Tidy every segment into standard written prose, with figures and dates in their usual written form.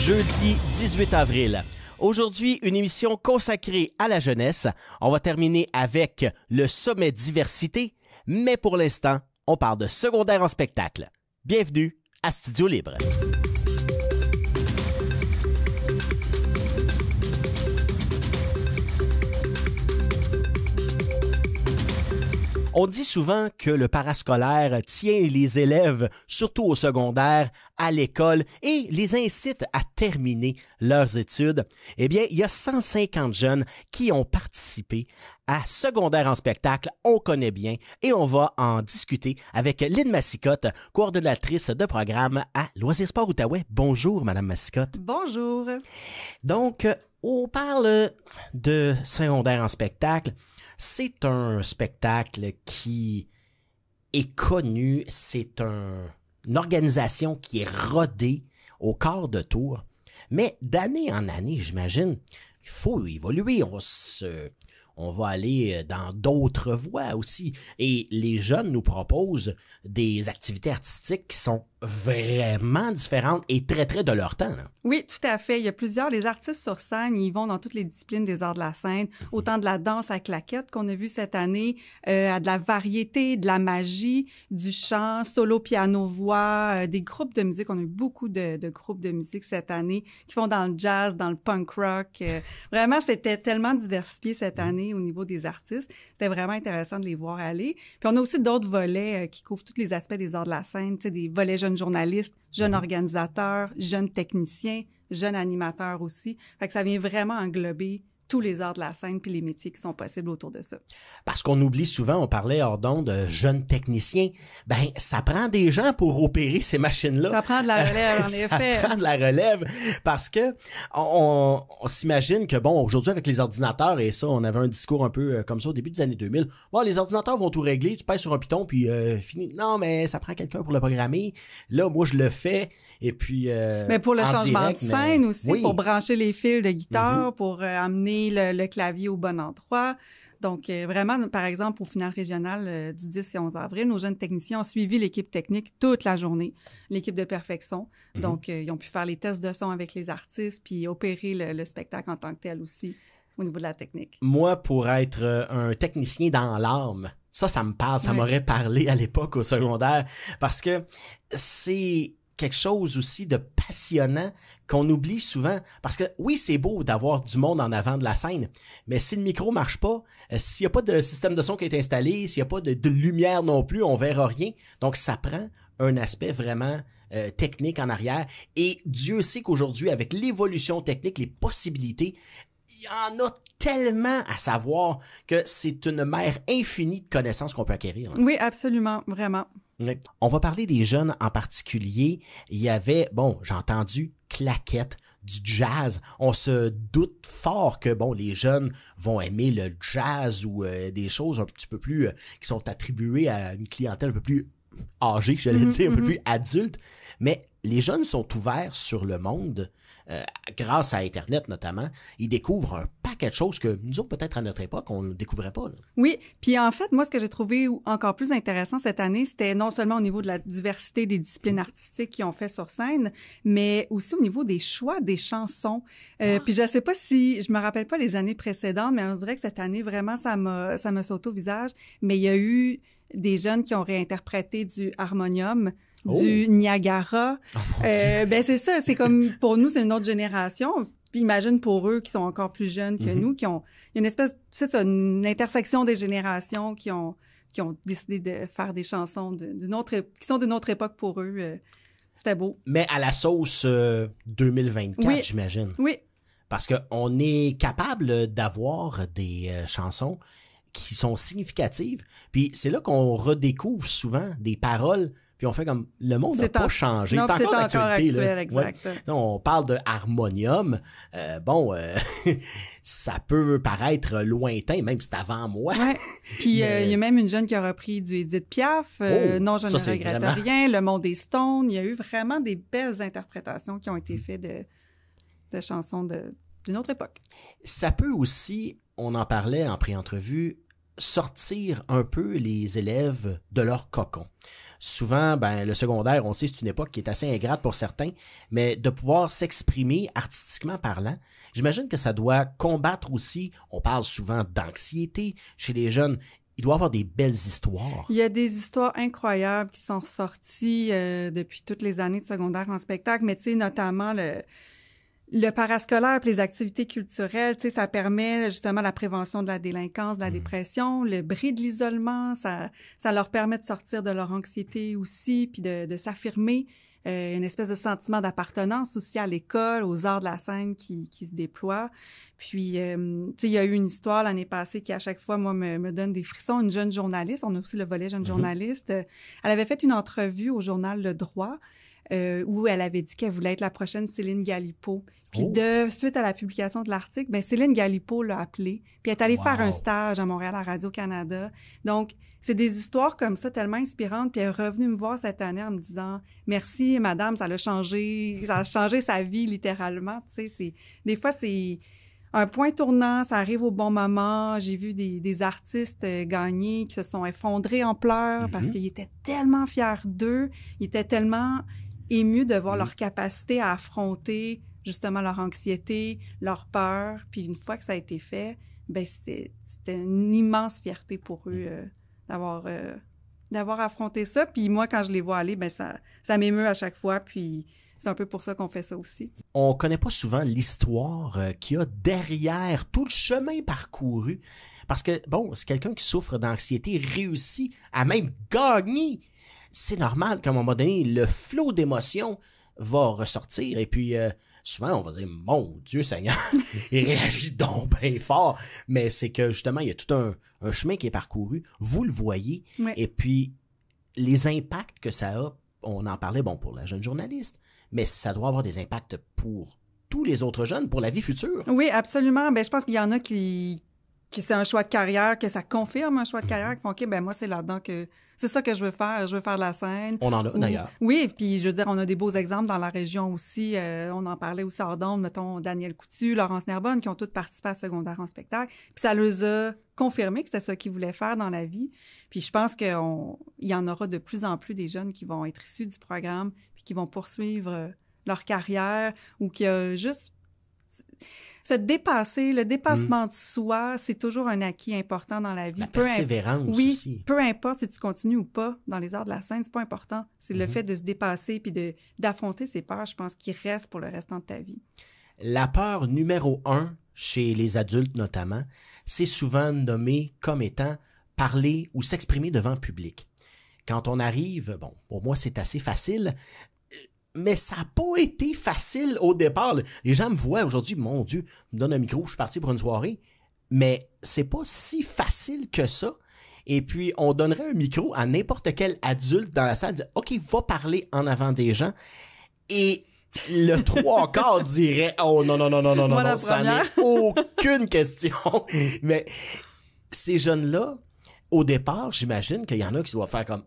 Jeudi 18 avril. Aujourd'hui, une émission consacrée à la jeunesse. On va terminer avec le sommet diversité, mais pour l'instant, on parle de secondaire en spectacle. Bienvenue à Studio Libre. On dit souvent que le parascolaire tient les élèves, surtout au secondaire, à l'école et les incite à terminer leurs études. Eh bien, il y a 150 jeunes qui ont participé à Secondaire en spectacle, on connaît bien, et on va en discuter avec Lynn Massicotte, coordonnatrice de programme à Loisirs Sport Outaouais. Bonjour, Madame Massicotte. Bonjour. Donc, on parle de Secondaire en spectacle. C'est un spectacle qui est connu, c'est une organisation qui est rodée au quart de tour. Mais d'année en année, j'imagine, il faut évoluer. On va aller dans d'autres voies aussi. Et les jeunes nous proposent des activités artistiques qui sont vraiment différentes et très, très de leur temps, là. Oui, tout à fait. Il y a les artistes sur scène, ils vont dans toutes les disciplines des arts de la scène, autant de la danse à claquettes qu'on a vu cette année, à de la variété, de la magie, du chant, solo, piano, voix, des groupes de musique. On a eu beaucoup de groupes de musique cette année qui font dans le jazz, dans le punk rock. Vraiment, c'était tellement diversifié cette année au niveau des artistes. C'était vraiment intéressant de les voir aller. Puis on a aussi d'autres volets qui couvrent tous les aspects des arts de la scène, tu sais, des volets jeunes journalistes, jeunes organisateurs, jeunes techniciens, jeunes animateurs aussi. Fait que ça vient vraiment englober tous les arts de la scène puis les métiers qui sont possibles autour de ça. Parce qu'on oublie souvent, on parlait hors d'onde de jeunes techniciens, ben ça prend des gens pour opérer ces machines-là. Ça prend de la relève, en effet. Ça prend de la relève parce que on s'imagine que, bon, aujourd'hui avec les ordinateurs, et ça, on avait un discours un peu comme ça au début des années 2000, bon, les ordinateurs vont tout régler, tu pèses sur un piton puis fini. Non, mais ça prend quelqu'un pour le programmer. Là, moi, je le fais et puis mais pour le changement direct, de scène aussi, oui, pour brancher les fils de guitare, pour amener le clavier au bon endroit. Donc, vraiment, par exemple, au final régional du 10 et 11 avril, nos jeunes techniciens ont suivi l'équipe technique toute la journée, l'équipe de perfection. Donc, ils ont pu faire les tests de son avec les artistes puis opérer le spectacle en tant que tel aussi au niveau de la technique. Moi, pour être un technicien dans l'âme, ça me parle, ça m'aurait parlé à l'époque au secondaire parce que c'est quelque chose aussi de passionnant qu'on oublie souvent. Parce que oui, c'est beau d'avoir du monde en avant de la scène, mais si le micro marche pas, s'il n'y a pas de système de son qui est installé, s'il n'y a pas de lumière non plus, on verra rien. Donc, ça prend un aspect vraiment technique en arrière. Et Dieu sait qu'aujourd'hui, avec l'évolution technique, les possibilités, il y en a tellement à savoir que c'est une mer infinie de connaissances qu'on peut acquérir. Oui, absolument, vraiment. Oui. On va parler des jeunes en particulier. Il y avait, bon, j'ai entendu claquettes, du jazz. On se doute fort que, bon, les jeunes vont aimer le jazz ou des choses un petit peu plus qui sont attribuées à une clientèle un peu plus âgée, j'allais dire, un peu plus adulte. Mais les jeunes sont ouverts sur le monde grâce à Internet notamment. Ils découvrent un paquet de choses que nous autres, peut-être à notre époque, on ne découvrait pas, là. Oui, puis en fait, moi, ce que j'ai trouvé encore plus intéressant cette année, c'était non seulement au niveau de la diversité des disciplines artistiques qu'ils ont fait sur scène, mais aussi au niveau des choix des chansons. Puis je sais pas si, je me rappelle pas les années précédentes, mais on dirait que cette année, vraiment, ça m'a sauté au visage. Mais il y a eu des jeunes qui ont réinterprété du harmonium, du Niagara. Ben c'est ça, c'est comme pour nous, c'est une autre génération. Puis imagine pour eux qui sont encore plus jeunes que nous, qui ont il y a une espèce, c'est ça, une intersection des générations qui ont décidé de faire des chansons qui sont d'une autre époque pour eux. C'était beau. Mais à la sauce 2024, j'imagine. Oui. Parce qu'on est capable d'avoir des chansons qui sont significatives. Puis c'est là qu'on redécouvre souvent des paroles, puis on fait comme, le monde n'a pas changé. Non, c'est encore d'actualité. Actuel, exact. Ouais. On parle de harmonium. Ça peut paraître lointain, même si c'est avant moi. Ouais. Puis il y a même une jeune qui a repris du Édith Piaf. Non, je ne regrette rien. Le monde des Stones. Il y a eu vraiment des belles interprétations qui ont été faites de chansons d'une autre époque. Ça peut aussi, on en parlait en pré-entrevue, sortir un peu les élèves de leur cocon. Souvent, le secondaire, on sait, c'est une époque qui est assez ingrate pour certains, mais de pouvoir s'exprimer artistiquement parlant, j'imagine que ça doit combattre aussi, on parle souvent d'anxiété chez les jeunes, il doit y avoir des belles histoires. Il y a des histoires incroyables qui sont sorties depuis toutes les années de secondaire en spectacle, mais tu sais, notamment le parascolaire et les activités culturelles, tu sais, ça permet justement la prévention de la délinquance, de la dépression, le bris de l'isolement, ça leur permet de sortir de leur anxiété aussi, puis de s'affirmer, une espèce de sentiment d'appartenance aussi à l'école, aux arts de la scène qui se déploient. Puis, tu sais, il y a eu une histoire l'année passée qui, à chaque fois, moi, me donne des frissons. Une jeune journaliste, on a aussi le volet jeune journaliste, elle avait fait une entrevue au journal Le Droit, où elle avait dit qu'elle voulait être la prochaine Céline Galipo. Puis suite à la publication de l'article, Céline Galipo l'a appelée. Puis elle est allée faire un stage à Montréal à Radio-Canada. Donc, c'est des histoires comme ça tellement inspirantes. Puis elle est revenue me voir cette année en me disant « Merci, madame, ça a changé sa vie littéralement. » Tu sais, des fois, c'est un point tournant, ça arrive au bon moment. J'ai vu des artistes gagner qui se sont effondrés en pleurs parce qu'ils étaient tellement fiers d'eux. Ils étaient tellement émus de voir leur capacité à affronter justement leur anxiété, leur peur. Puis une fois que ça a été fait, c'était une immense fierté pour eux d'avoir affronté ça. Puis moi, quand je les vois aller, ça m'émeut à chaque fois. Puis c'est un peu pour ça qu'on fait ça aussi. On connaît pas souvent l'histoire qu'il y a derrière tout le chemin parcouru. Parce que, c'est quelqu'un qui souffre d'anxiété réussit à même gagner. C'est normal qu'à un moment donné, le flot d'émotions va ressortir. Et puis, souvent, on va dire, mon Dieu Seigneur, il réagit donc bien fort. Mais c'est que, justement, il y a tout un chemin qui est parcouru. Vous le voyez. Ouais. Et puis, les impacts que ça a, on en parlait, pour la jeune journaliste, mais ça doit avoir des impacts pour tous les autres jeunes, pour la vie future. Oui, absolument. Je pense qu'il y en a qui c'est un choix de carrière, que ça confirme un choix de carrière, qui font, OK, moi, c'est là-dedans que c'est ça que je veux faire. Je veux faire de la scène. On en a, d'ailleurs. Oui, puis je veux dire, on a des beaux exemples dans la région aussi. On en parlait aussi hors d'onde, mettons, Daniel Coutu, Laurence Nerbonne, qui ont toutes participé à Secondaire en spectacle. Puis ça leur a confirmé que c'était ça qu'ils voulaient faire dans la vie. Puis je pense qu'il y en aura de plus en plus des jeunes qui vont être issus du programme puis qui vont poursuivre leur carrière ou qui a juste le dépassement de soi, c'est toujours un acquis important dans la vie. La persévérance aussi. Peu importe si tu continues ou pas dans les arts de la scène, c'est pas important. C'est le fait de se dépasser puis d'affronter ses peurs, je pense, qui reste pour le restant de ta vie. La peur numéro 1, chez les adultes notamment, c'est souvent nommé comme étant parler ou s'exprimer devant le public. Quand on arrive, pour moi, c'est assez facile. Mais ça n'a pas été facile au départ. Les gens me voient aujourd'hui, mon Dieu, me donnent un micro, je suis parti pour une soirée. Mais c'est pas si facile que ça. Et puis, on donnerait un micro à n'importe quel adulte dans la salle, dire, OK, va parler en avant des gens. Et le 3/4 dirait, oh non, ça n'est aucune question. Mais ces jeunes-là, au départ, j'imagine qu'il y en a qui doivent faire comme,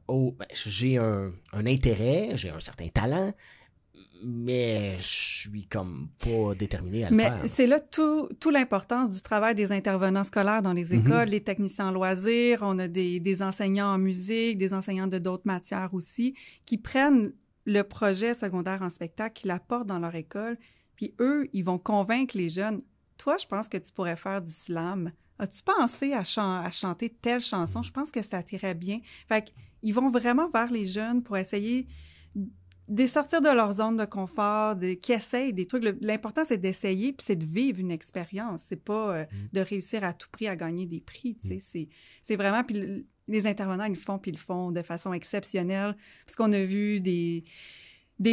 j'ai un intérêt, j'ai un certain talent, mais je suis comme pas déterminé à le faire. Mais c'est là toute l'importance du travail des intervenants scolaires dans les écoles, les techniciens en loisirs, on a des enseignants en musique, des enseignants de d'autres matières aussi, qui prennent le projet secondaire en spectacle, qui l'apportent dans leur école, puis eux, ils vont convaincre les jeunes. Toi, je pense que tu pourrais faire du slam. As-tu pensé à chanter telle chanson? Je pense que ça t'irait bien. Fait qu'ils vont vraiment vers les jeunes pour essayer de sortir de leur zone de confort, qui essayent des trucs. L'important, c'est d'essayer, puis c'est de vivre une expérience. C'est pas de réussir à tout prix à gagner des prix. C'est vraiment... Puis les intervenants, ils le font de façon exceptionnelle. Parce qu'on a vu des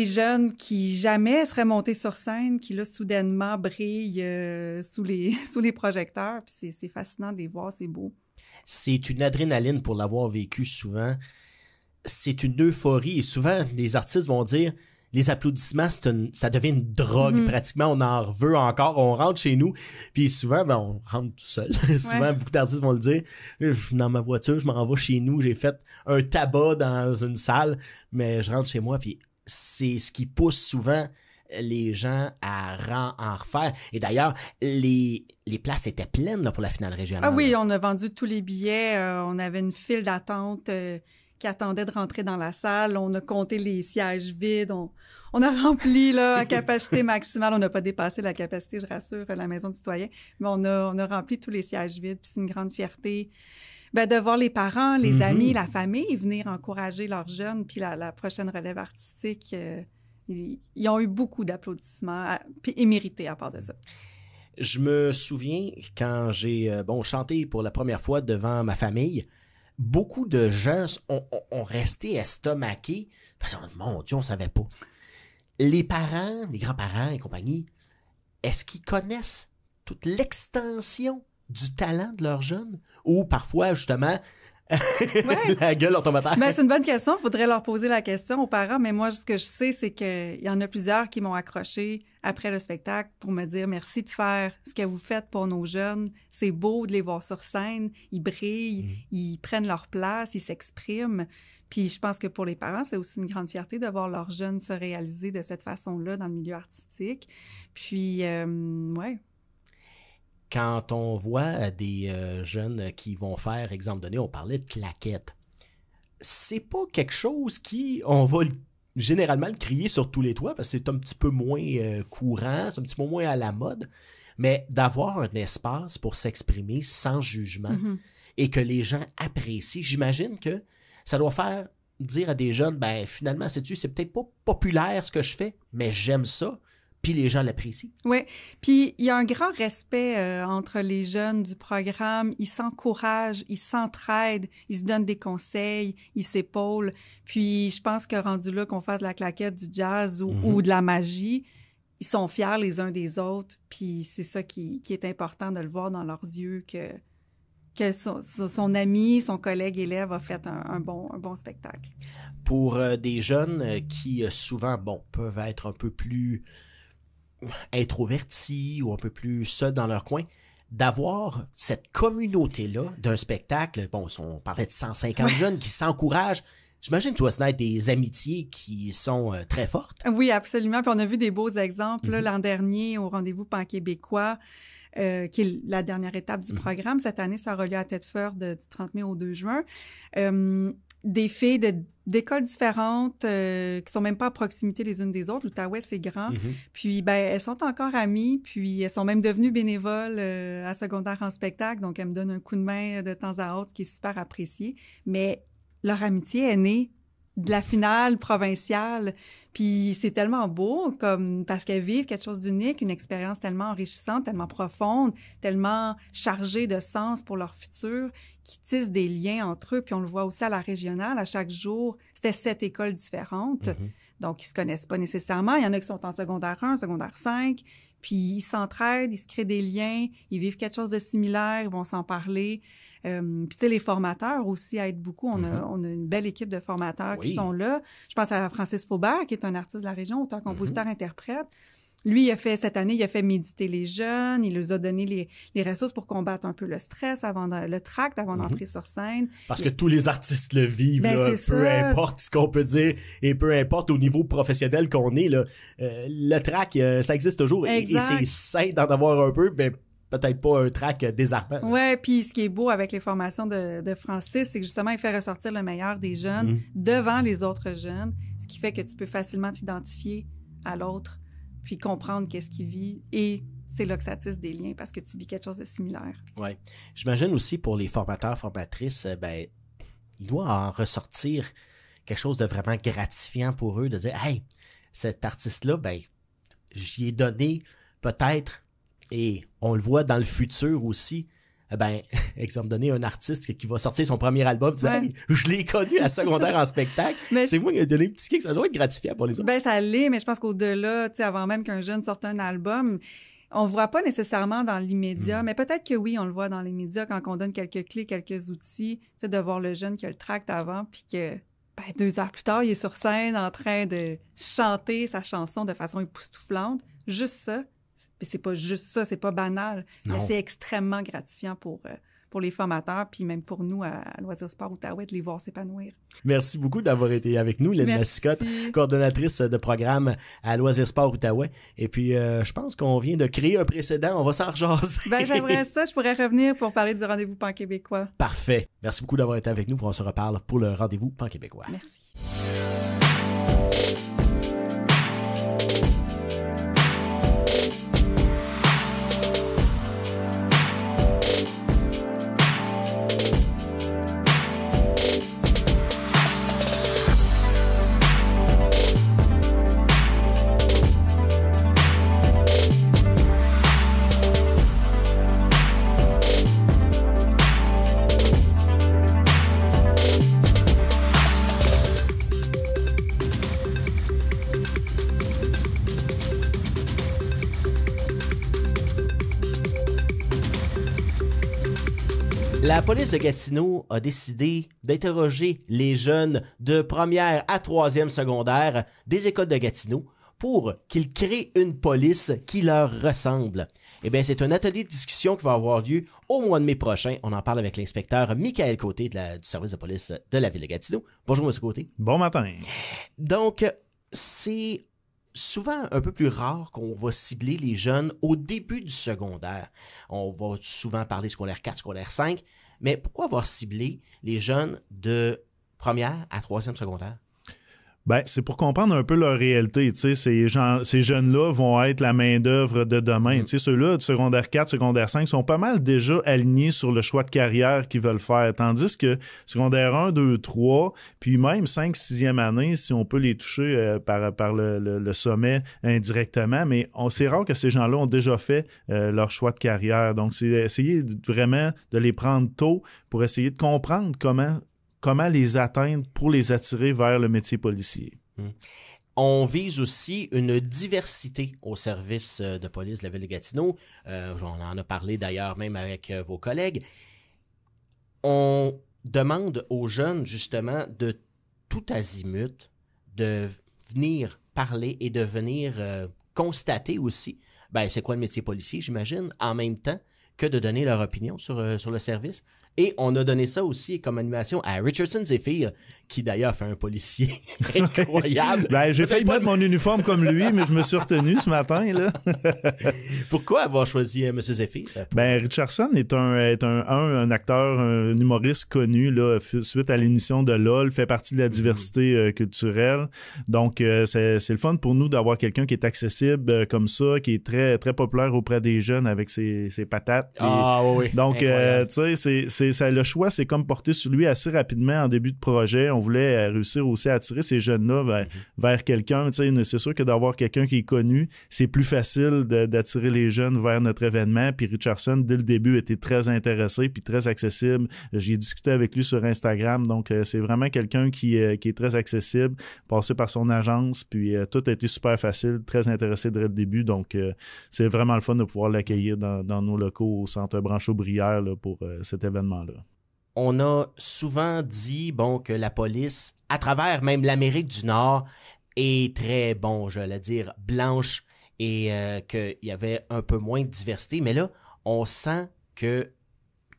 jeunes qui jamais seraient montés sur scène, qui là, soudainement, brillent sous les projecteurs. Puis c'est fascinant de les voir, c'est beau. C'est une adrénaline pour l'avoir vécu souvent. C'est une euphorie. Et souvent, les artistes vont dire, les applaudissements, ça devient une drogue. Pratiquement, on en veut encore. On rentre chez nous. Puis souvent, on rentre tout seul. Souvent, beaucoup d'artistes vont le dire. Je suis dans ma voiture, je m'en vais chez nous. J'ai fait un tabac dans une salle, mais je rentre chez moi. Puis c'est ce qui pousse souvent les gens à en refaire. Et d'ailleurs, les places étaient pleines là, pour la finale régionale. Ah oui, là. on a vendu tous les billets. On avait une file d'attente qui attendait de rentrer dans la salle. On a compté les sièges vides. On a rempli là, à capacité maximale. On n'a pas dépassé la capacité, je rassure, la Maison du citoyen. Mais on a rempli tous les sièges vides. Puis c'est une grande fierté de voir les parents, les amis, la famille venir encourager leurs jeunes. Puis la prochaine relève artistique, ils ont eu beaucoup d'applaudissements, et mérités à part de ça. Je me souviens quand j'ai chanté pour la première fois devant ma famille, beaucoup de gens ont resté estomaqués parce que, mon Dieu, on savait pas. Les parents, les grands-parents et compagnie, est-ce qu'ils connaissent toute l'extension du talent de leurs jeunes? Ou parfois, justement, la gueule en tombe à terre? Ben, c'est une bonne question. Il faudrait leur poser la question aux parents. Mais moi, ce que je sais, c'est qu'il y en a plusieurs qui m'ont accroché après le spectacle pour me dire merci de faire ce que vous faites pour nos jeunes. C'est beau de les voir sur scène. Ils brillent, ils prennent leur place, ils s'expriment. Puis je pense que pour les parents, c'est aussi une grande fierté de voir leurs jeunes se réaliser de cette façon-là dans le milieu artistique. Puis, ouais. Quand on voit des jeunes qui vont faire, exemple donné, on parlait de claquettes. C'est pas quelque chose on va généralement le crier sur tous les toits parce que c'est un petit peu moins courant, c'est un petit peu moins à la mode. Mais d'avoir un espace pour s'exprimer sans jugement et que les gens apprécient, j'imagine que ça doit faire dire à des jeunes, ben finalement, sais-tu, c'est peut-être pas populaire ce que je fais, mais j'aime ça. Puis les gens l'apprécient. Oui. Puis il y a un grand respect entre les jeunes du programme. Ils s'encouragent, ils s'entraident, ils se donnent des conseils, ils s'épaulent. Puis je pense que rendu là qu'on fasse de la claquette, du jazz ou de la magie, ils sont fiers les uns des autres. Puis c'est ça qui est important de le voir dans leurs yeux, que son ami, son collègue élève a fait un bon spectacle. Pour des jeunes qui souvent, peuvent être un peu plus introvertis ou un peu plus seuls dans leur coin, d'avoir cette communauté-là d'un spectacle, on parlait de 150 jeunes qui s'encouragent. J'imagine que tu vas être des amitiés qui sont très fortes. Oui, absolument. Puis on a vu des beaux exemples là, l'an dernier au rendez-vous pan-québécois, qui est la dernière étape du programme. Cette année, ça a lieu à Thetford du 30 mai au 2 juin. Des filles d'écoles différentes qui sont même pas à proximité les unes des autres. L'Outaouais, c'est grand. Puis, elles sont encore amies. Puis, elles sont même devenues bénévoles à secondaire en spectacle. Donc, elles me donnent un coup de main de temps à autre, ce qui est super apprécié. Mais leur amitié est née de la finale provinciale. Puis c'est tellement beau parce qu'elles vivent quelque chose d'unique, une expérience tellement enrichissante, tellement profonde, tellement chargée de sens pour leur futur, qui tissent des liens entre eux. Puis on le voit aussi à la régionale, à chaque jour, c'était 7 écoles différentes. Donc, ils se connaissent pas nécessairement. Il y en a qui sont en secondaire 1, secondaire 5, puis ils s'entraident, ils se créent des liens, ils vivent quelque chose de similaire, ils vont s'en parler. Puis, tu sais, les formateurs aussi aident beaucoup. On a une belle équipe de formateurs qui sont là. Je pense à Francis Faubert, qui est un artiste de la région, auteur, compositeur, interprète. Lui, cette année, il a fait méditer les jeunes, il leur a donné les ressources pour combattre un peu le stress, le tract avant d'entrer sur scène. Parce que tous les artistes le vivent, là, peu importe ce qu'on peut dire et peu importe au niveau professionnel qu'on est, là, le tract, ça existe toujours. Et c'est sain d'en avoir un peu, mais peut-être pas un track désarmant. Oui, puis ce qui est beau avec les formations de Francis, c'est que justement, il fait ressortir le meilleur des jeunes devant les autres jeunes, ce qui fait que tu peux facilement t'identifier à l'autre, puis comprendre qu'est-ce qu'il vit, et c'est là que ça tisse des liens parce que tu vis quelque chose de similaire. Oui. J'imagine aussi pour les formateurs, formatrices, il doit en ressortir quelque chose de vraiment gratifiant pour eux, de dire « Hey, cet artiste-là, j'y ai donné peut-être... » Et on le voit dans le futur aussi. Exemple donné, un artiste qui va sortir son premier album, hey, je l'ai connu à secondaire en spectacle. C'est moi qui ai donné un petit kick. Ça doit être gratifiant pour les autres. Ça l'est, mais je pense qu'au-delà, avant même qu'un jeune sorte un album, on ne voit pas nécessairement dans l'immédiat, mais peut-être que oui, on le voit dans les médias quand on donne quelques clés, quelques outils, de voir le jeune qui a le tract avant, puis que 2 heures plus tard, il est sur scène en train de chanter sa chanson de façon époustouflante. Juste ça. Puis c'est pas juste ça, c'est pas banal, mais c'est extrêmement gratifiant pour pour les formateurs, puis même pour nous à Loisirs Sport Outaouais de les voir s'épanouir. Merci beaucoup d'avoir été avec nous, Lynn Mascotte, coordonnatrice de programme à Loisirs Sport Outaouais. Et puis, je pense qu'on vient de créer un précédent. On va s'en rejaser. J'aimerais ça. Je pourrais revenir pour parler du rendez-vous pan-québécois. Parfait. Merci beaucoup d'avoir été avec nous. On se reparle pour le rendez-vous pan-québécois. Merci. La police de Gatineau a décidé d'interroger les jeunes de première à troisième secondaire des écoles de Gatineau pour qu'ils créent une police qui leur ressemble. Eh bien, c'est un atelier de discussion qui va avoir lieu au mois de mai prochain. On en parle avec l'inspecteur Michael Côté du service de police de la ville de Gatineau. Bonjour, M. Côté. Bon matin. Donc, c'est souvent un peu plus rare qu'on va cibler les jeunes au début du secondaire. On va souvent parler secondaire 4, secondaire 5, mais pourquoi avoir ciblé les jeunes de première à troisième secondaire? Ben, c'est pour comprendre un peu leur réalité. Tu sais, ces jeunes-là vont être la main-d'œuvre de demain. Tu sais, ceux-là de secondaire 4, secondaire 5 sont pas mal déjà alignés sur le choix de carrière qu'ils veulent faire. Tandis que secondaire 1, 2, 3, puis même 5, 6e année, si on peut les toucher par le sommet indirectement, mais c'est rare que ces gens-là ont déjà fait leur choix de carrière. Donc, c'est essayer vraiment de les prendre tôt pour essayer de comprendre comment les atteindre pour les attirer vers le métier policier. On vise aussi une diversité au service de police de la ville de Gatineau. On en a parlé d'ailleurs même avec vos collègues. On demande aux jeunes justement de tout azimut de venir parler et de venir constater aussi, c'est quoi le métier policier, j'imagine, en même temps que de donner leur opinion sur le service. Et on a donné ça aussi comme animation à Richardson Zephyr, qui d'ailleurs fait un policier incroyable. J'ai failli mettre mon uniforme comme lui, mais je me suis retenu ce matin, là. Pourquoi avoir choisi M. Zephyr? Richardson est un acteur, un humoriste connu, là, suite à l'émission de LOL, fait partie de la diversité culturelle. Donc, c'est le fun pour nous d'avoir quelqu'un qui est accessible comme ça, qui est très, très populaire auprès des jeunes avec ses patates. Oui. Donc, tu sais, le choix s'est comme porté sur lui assez rapidement en début de projet. On voulait réussir aussi à attirer ces jeunes-là vers quelqu'un. Tu sais, c'est sûr que d'avoir quelqu'un qui est connu, c'est plus facile d'attirer les jeunes vers notre événement. Puis Richardson, dès le début, était très intéressé puis très accessible. J'ai discuté avec lui sur Instagram. Donc, c'est vraiment quelqu'un qui est très accessible, passé par son agence. Puis, tout a été super facile, très intéressé dès le début. Donc, c'est vraiment le fun de pouvoir l'accueillir dans nos locaux au Centre Brancheau-Brière pour cet événement-là. On a souvent dit que la police, à travers même l'Amérique du Nord, est très, blanche et qu'il y avait un peu moins de diversité. Mais là, on sent que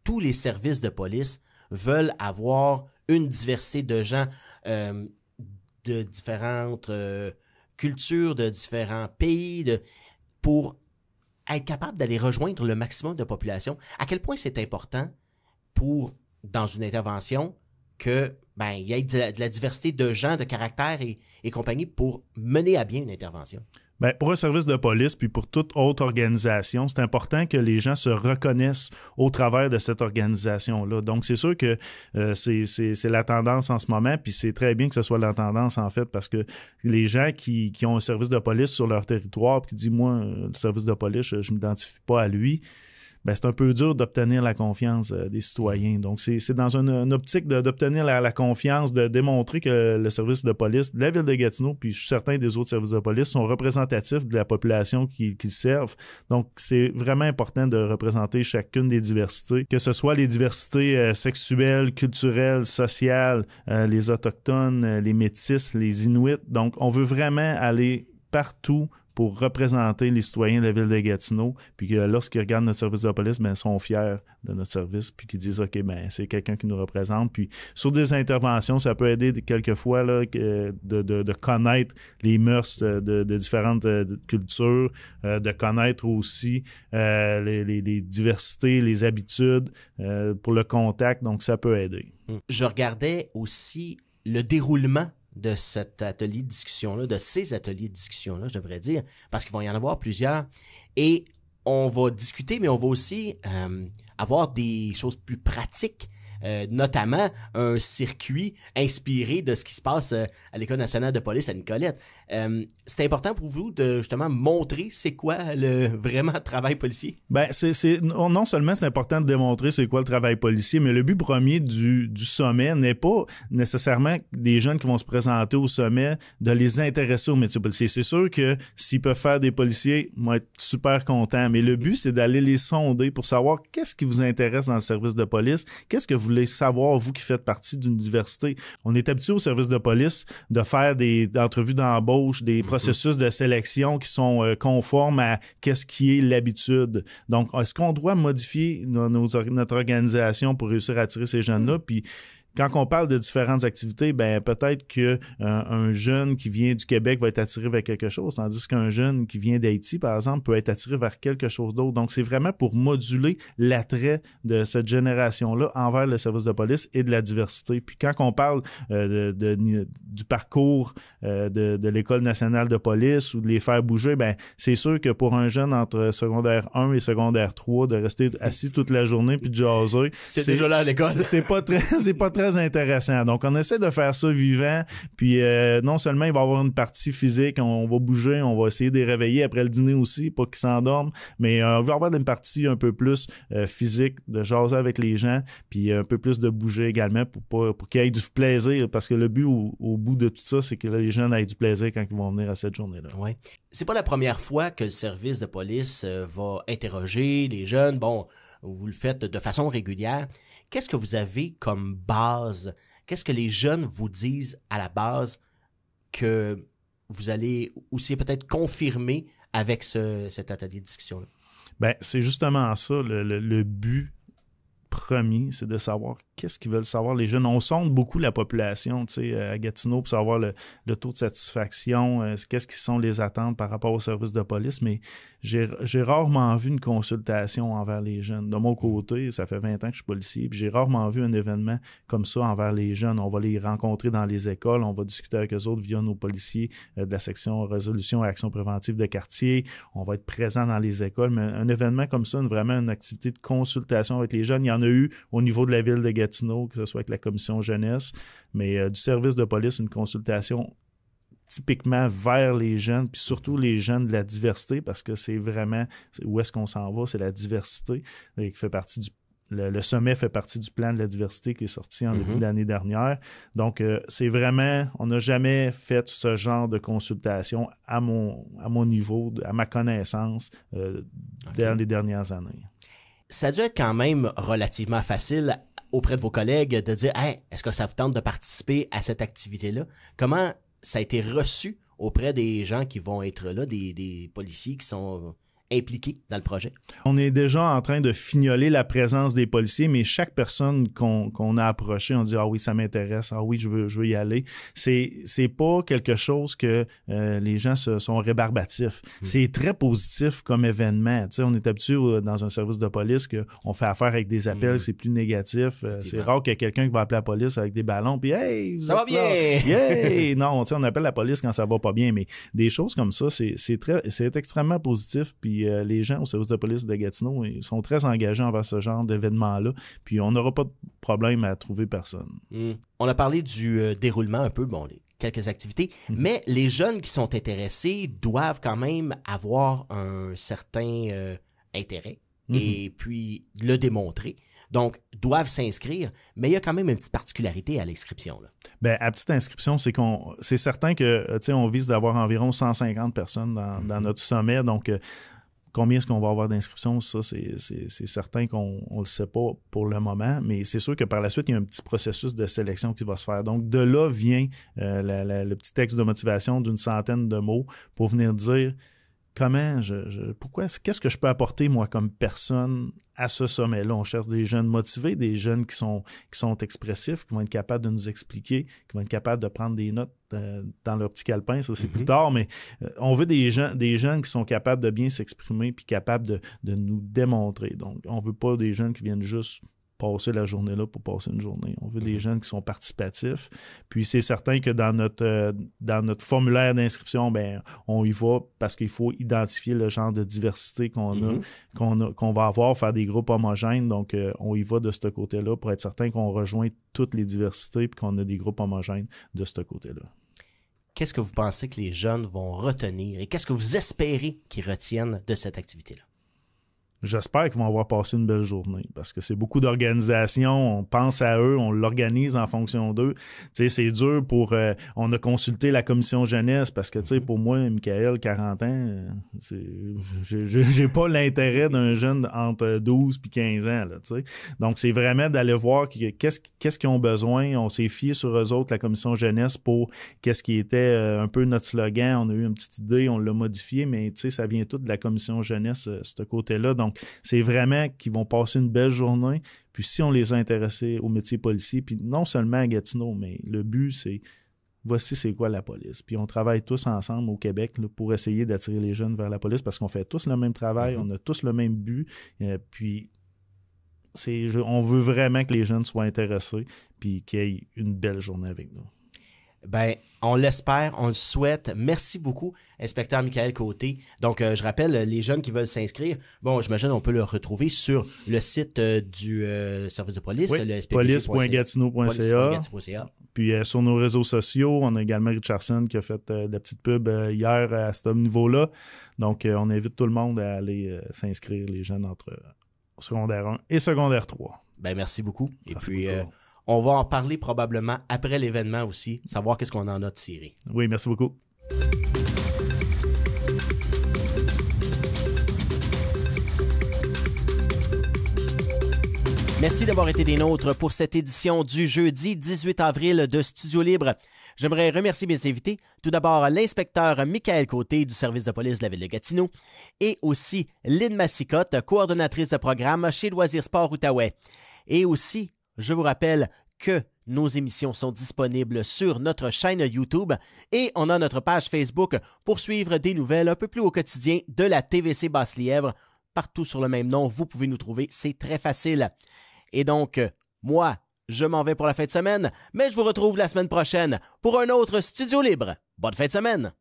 tous les services de police veulent avoir une diversité de gens de différentes cultures, de différents pays, pour être capable d'aller rejoindre le maximum de population. À quel point c'est important dans une intervention que il y ait de la diversité de gens, de caractères et compagnie pour mener à bien une intervention? Pour un service de police, puis pour toute autre organisation, c'est important que les gens se reconnaissent au travers de cette organisation-là. Donc, c'est sûr que c'est la tendance en ce moment, puis c'est très bien que ce soit la tendance, en fait, parce que les gens qui ont un service de police sur leur territoire, puis qui disent, moi, le service de police, je m'identifie pas à lui, c'est un peu dur d'obtenir la confiance des citoyens. Donc, c'est dans une optique d'obtenir la confiance, de démontrer que le service de police de la ville de Gatineau, puis je suis certain des autres services de police, sont représentatifs de la population qu'ils servent. Donc, c'est vraiment important de représenter chacune des diversités, que ce soit les diversités sexuelles, culturelles, sociales, les autochtones, les métis, les Inuits. Donc, on veut vraiment aller partout pour représenter les citoyens de la ville de Gatineau, puis que lorsqu'ils regardent notre service de police, ben, ils sont fiers de notre service, puis qu'ils disent, OK, ben, c'est quelqu'un qui nous représente. Puis sur des interventions, ça peut aider quelquefois là, de connaître les mœurs de différentes cultures, de connaître aussi les diversités, les habitudes pour le contact, donc ça peut aider. Je regardais aussi le déroulement de cet atelier de discussion-là, de ces ateliers de discussion-là, je devrais dire, parce qu'il va y en avoir plusieurs. Et on va discuter, mais on va aussi avoir des choses plus pratiques, notamment un circuit inspiré de ce qui se passe à l'École nationale de police à Nicolette. C'est important pour vous de justement montrer c'est quoi le vraiment travail policier? Ben, non seulement c'est important de démontrer c'est quoi le travail policier, mais le but premier du sommet n'est pas nécessairement des jeunes qui vont se présenter au sommet de les intéresser au métier policier. C'est sûr que s'ils peuvent faire des policiers, ils vont être super contents, mais le but c'est d'aller les sonder pour savoir qu'est-ce qui vous intéresse dans le service de police, qu'est-ce que vous voulez savoir, vous qui faites partie d'une diversité. On est habitué au service de police de faire des entrevues d'embauche, des processus de sélection qui sont conformes à qu'est-ce qui est l'habitude. Donc, est-ce qu'on doit modifier notre organisation pour réussir à attirer ces jeunes-là? Puis, quand on parle de différentes activités, ben peut-être que un jeune qui vient du Québec va être attiré vers quelque chose, tandis qu'un jeune qui vient d'Haïti, par exemple, peut être attiré vers quelque chose d'autre. Donc, c'est vraiment pour moduler l'attrait de cette génération-là envers le service de police et de la diversité. Puis quand on parle du parcours de l'École nationale de police ou de les faire bouger, ben c'est sûr que pour un jeune entre secondaire 1 et secondaire 3, de rester assis toute la journée puis de jaser, c'est déjà là à l'école. C'est pas très intéressant. Donc, on essaie de faire ça vivant, puis non seulement il va y avoir une partie physique, on va bouger, on va essayer de les réveiller après le dîner aussi, pas qu'ils s'endorment, mais on va avoir une partie un peu plus physique, de jaser avec les gens, puis un peu plus de bouger également pour qu'il y ait du plaisir, parce que le but au bout de tout ça, c'est que les jeunes aient du plaisir quand ils vont venir à cette journée-là. Oui. C'est pas la première fois que le service de police va interroger les jeunes. Bon, vous le faites de façon régulière. Qu'est-ce que vous avez comme base? Qu'est-ce que les jeunes vous disent à la base que vous allez aussi peut-être confirmer avec cet atelier de discussion-là? Ben, c'est justement ça, le but premier, c'est de savoir qu'est-ce qu'ils veulent savoir les jeunes. On sonde beaucoup la population, tu sais, à Gatineau pour savoir le taux de satisfaction, qu'est-ce qui sont les attentes par rapport au service de police, mais j'ai rarement vu une consultation envers les jeunes. De mon côté, ça fait 20 ans que je suis policier, puis j'ai rarement vu un événement comme ça envers les jeunes. On va les rencontrer dans les écoles, on va discuter avec eux autres via nos policiers de la section résolution et action préventive de quartier, on va être présent dans les écoles, mais un événement comme ça, vraiment une activité de consultation avec les jeunes, il y en a eu au niveau de la ville de Gatineau, que ce soit avec la commission jeunesse, mais du service de police, une consultation typiquement vers les jeunes, puis surtout les jeunes de la diversité, parce que c'est vraiment où est-ce qu'on s'en va, c'est la diversité et qui fait partie le sommet fait partie du plan de la diversité qui est sorti en début de l'année dernière. Donc, c'est vraiment, on n'a jamais fait ce genre de consultation à mon niveau, à ma connaissance, dans les dernières années. Ça a dû être quand même relativement facile auprès de vos collègues de dire « Hey, est-ce que ça vous tente de participer à cette activité-là? » Comment ça a été reçu auprès des gens qui vont être là, des policiers qui sont impliqués dans le projet? On est déjà en train de fignoler la présence des policiers, mais chaque personne qu'on a approchée, on dit « Ah oui, ça m'intéresse, ah oui, je veux y aller ». C'est pas quelque chose que les gens sont rébarbatifs. C'est très positif comme événement. Tu sais, on est habitué dans un service de police qu'on fait affaire avec des appels, c'est plus négatif. C'est rare qu'il y ait quelqu'un qui va appeler la police avec des ballons, puis « Hey, ça va bien! » Yeah! Non, tu sais, on appelle la police quand ça va pas bien, mais des choses comme ça, c'est extrêmement positif, puis les gens au service de police de Gatineau ils sont très engagés envers ce genre d'événement-là. Puis on n'aura pas de problème à trouver personne. On a parlé du déroulement un peu, quelques activités, mais les jeunes qui sont intéressés doivent quand même avoir un certain intérêt et puis le démontrer. Donc, doivent s'inscrire, mais il y a quand même une petite particularité à l'inscription, là. Ben, à petite inscription, c'est certain que, tu sais, on vise d'avoir environ 150 personnes dans notre sommet, donc combien est-ce qu'on va avoir d'inscriptions? Ça, c'est certain qu'on ne le sait pas pour le moment, mais c'est sûr que par la suite, il y a un petit processus de sélection qui va se faire. Donc, de là vient le petit texte de motivation d'une 100aine de mots pour venir dire qu'est-ce que je peux apporter, moi, comme personne à ce sommet-là? On cherche des jeunes motivés, des jeunes qui sont expressifs, qui vont être capables de nous expliquer, qui vont être capables de prendre des notes dans leur petit calepin, ça c'est plus tard, mais on veut des jeunes qui sont capables de bien s'exprimer puis capables de nous démontrer. Donc, on veut pas des jeunes qui viennent juste passer la journée là pour passer une journée. On veut des jeunes qui sont participatifs. Puis c'est certain que dans notre formulaire d'inscription, ben on y va parce qu'il faut identifier le genre de diversité qu'on va avoir, faire des groupes homogènes. Donc on y va de ce côté-là pour être certain qu'on rejoint toutes les diversités et qu'on a des groupes homogènes de ce côté-là. Qu'est-ce que vous pensez que les jeunes vont retenir et qu'est-ce que vous espérez qu'ils retiennent de cette activité-là? J'espère qu'ils vont avoir passé une belle journée parce que c'est beaucoup d'organisations, on pense à eux, on l'organise en fonction d'eux. Tu sais, c'est dur on a consulté la commission jeunesse parce que, tu sais, pour moi, Michael, 40 ans, j'ai pas l'intérêt d'un jeune entre 12 puis 15 ans, là, tu sais. Donc, c'est vraiment d'aller voir qu'est-ce qu'ils ont besoin. On s'est fié sur eux autres, la commission jeunesse, pour qu'est-ce qui était un peu notre slogan. On a eu une petite idée, on l'a modifié, mais, tu sais, ça vient tout de la commission jeunesse, ce côté-là. Donc, c'est vraiment qu'ils vont passer une belle journée. Puis si on les a intéressés au métier policier, puis non seulement à Gatineau, mais le but, c'est voici c'est quoi la police. Puis on travaille tous ensemble au Québec là, pour essayer d'attirer les jeunes vers la police parce qu'on fait tous le même travail, on a tous le même but. Puis on veut vraiment que les jeunes soient intéressés puis qu'ils aient une belle journée avec nous. Ben, on l'espère, on le souhaite. Merci beaucoup, inspecteur Michael Côté. Donc, je rappelle, les jeunes qui veulent s'inscrire, bon, j'imagine on peut le retrouver sur le site du service de police, oui, le police.gatineau.ca. Puis sur nos réseaux sociaux, on a également Richardson qui a fait de la petite pub hier à ce niveau-là. Donc, on invite tout le monde à aller s'inscrire, les jeunes entre secondaire 1 et secondaire 3. Ben, merci beaucoup. Et merci puis, beaucoup. On va en parler probablement après l'événement aussi, savoir qu'est-ce qu'on en a tiré. Oui, merci beaucoup. Merci d'avoir été des nôtres pour cette édition du jeudi 18 avril de Studio Libre. J'aimerais remercier mes invités. Tout d'abord, l'inspecteur Michael Côté du service de police de la ville de Gatineau et aussi Lynn Massicotte, coordonnatrice de programme chez Loisirs Sport Outaouais. Et aussi, je vous rappelle que nos émissions sont disponibles sur notre chaîne YouTube et on a notre page Facebook pour suivre des nouvelles un peu plus au quotidien de la TVC Basse-Lièvre. Partout sur le même nom, vous pouvez nous trouver, c'est très facile. Et donc, moi, je m'en vais pour la fin de semaine, mais je vous retrouve la semaine prochaine pour un autre Studio Libre. Bonne fin de semaine!